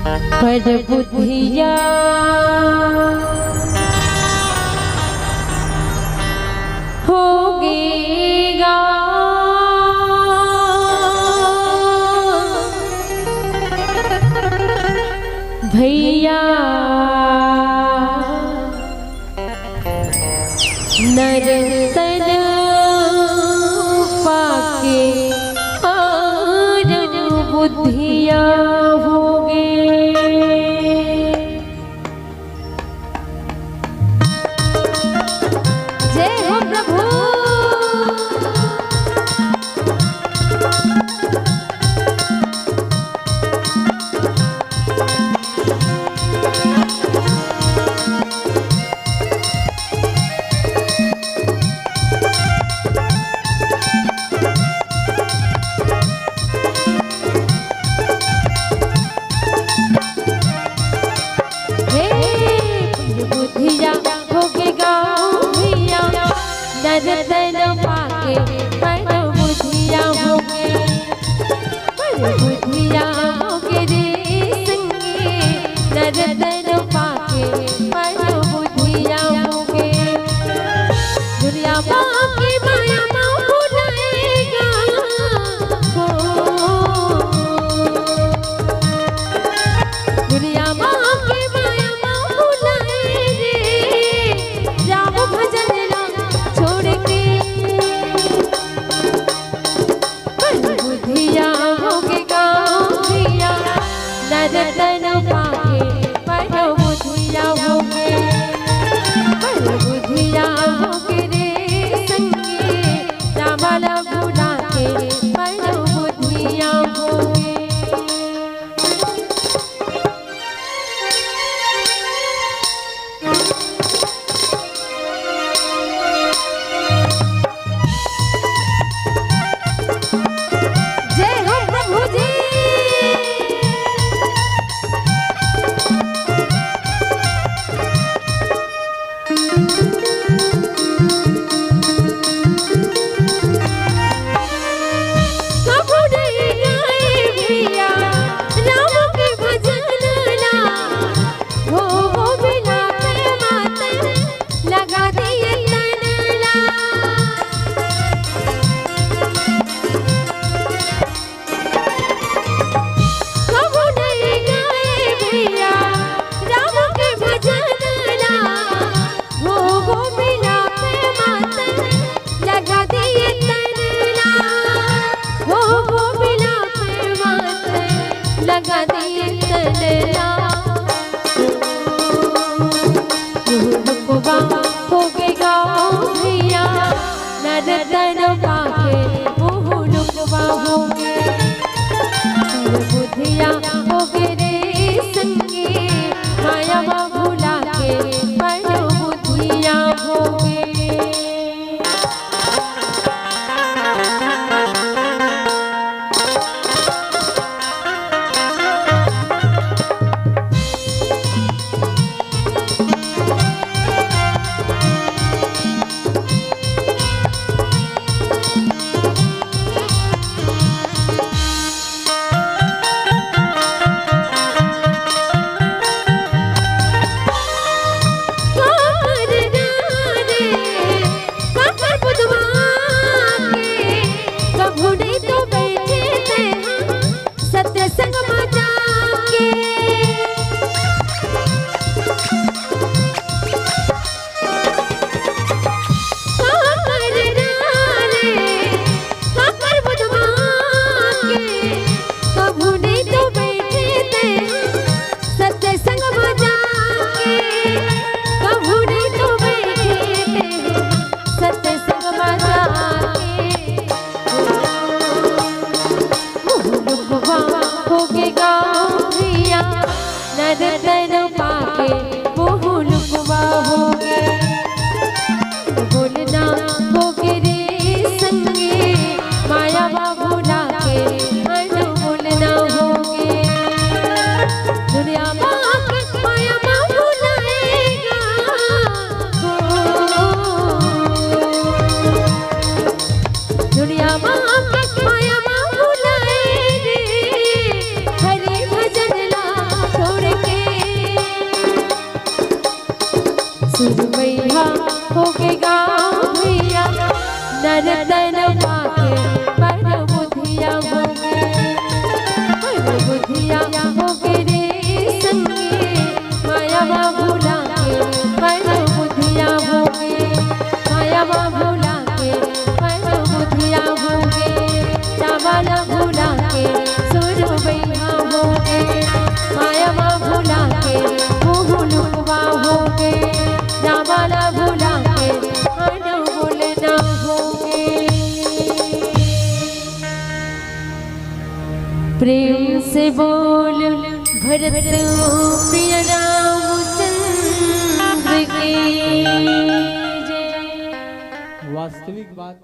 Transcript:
पर बुद्धिया होगेगा भैया नर तन पाके और बुद्धिया होगे। जय हो प्रभु। नर तन पाके पर बुद्धिया होगे। पर बुद्धिया होगे रे संगे नर तन पाके पर बुद्धिया होगे। दुनिया बाकी माया भुलाएगा हो। दुनिया बाकी माया भुलाए रे राम भजन छोड़ के। पर बुद्धिया होगे गाँविया नर तन पाके पर बुद्धिया होगे। पर बुद्धिया होगे रे संगे रावण भुला के पर बुद्धिया होगे। लगा दिए तनला रुकवा होगे गाँविया नर तन पाके मुँह रुकवा होगे। बुद्धिया होगे रे संगे माया भुला के पर बुद्धिया होगे। नर तन पाके मुँह लुकवा होगे। बोलना होगे रे संगे माया भुला के मन बोलना होगे। दुनिया बाकी माया भुलाएगा हो। दुनिया बाकी माया भुलाए रे हरि भजन ला सुरमैया हो के गाँव भैया नर्तन पाके पर बुधिया हो बुधिया हो के रे संगे माया भूला के पर बुधिया हो माया भूला के पर बुधिया हो चावल भूला के सुरमैया हो माया भूला के लुकवा हो चावल भूला के अनमोल ना हो प्रेम से बोल भरत प्रिय रामचंद्र की जय। वास्तविक बात